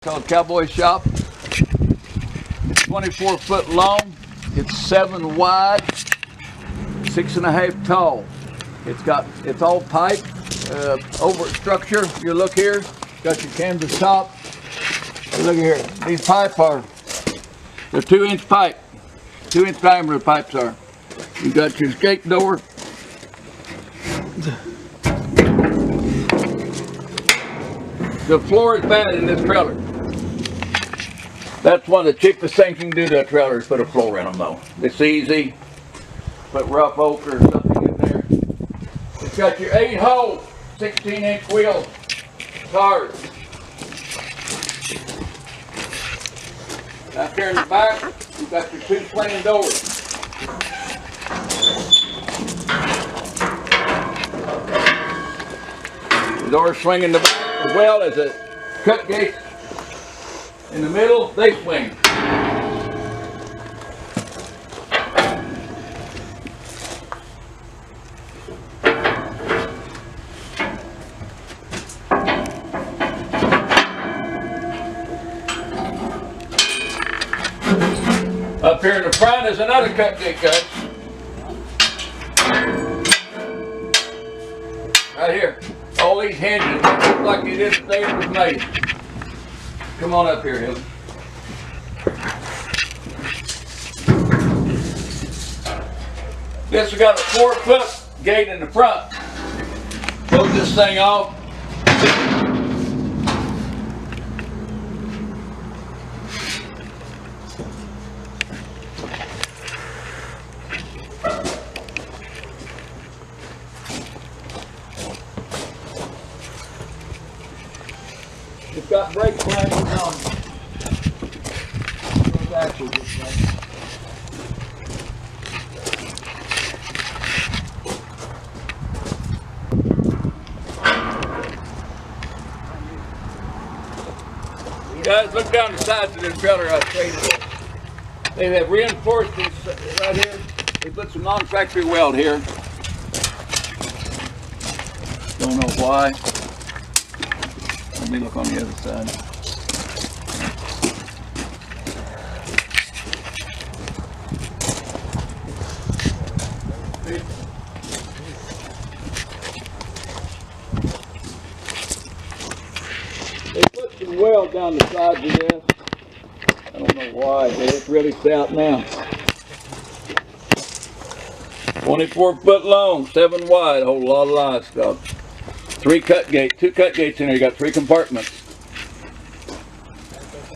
Called Cowboy Shop. It's 24 foot long. It's 7 wide, 6.5 tall. It's all pipe over structure. You look here, got your canvas top. Look here. These pipe they're 2-inch pipe, 2-inch diameter pipes are. You got your escape door. The floor is bad in this trailer. That's one of the cheapest things you can do to a trailer is put a floor in them though. It's easy. Put rough oak or something in there. It's got your 8-hole, 16-inch wheel tires. Out there in the back, you've got your 2 swinging doors. The doors swing in the back as well as a cut gate. In the middle, they swing. Up here in the front is another cut gate cut. Right here. All these hinges look like you did the day it was made. Come on up here, Hilton. This has got a 4-foot gate in the front. Close this thing off. It's got brake pads on those axles this thing. You guys look down the sides of this trailer I traded it. They have reinforced this right here. They put some non-factory weld here. Don't know why. Let me look on the other side. They put some weld down the sides of this. I don't know why, but it's really stout now. 24 foot long, 7 wide, a whole lot of live stuff. 2 cut gates in there. You got 3 compartments.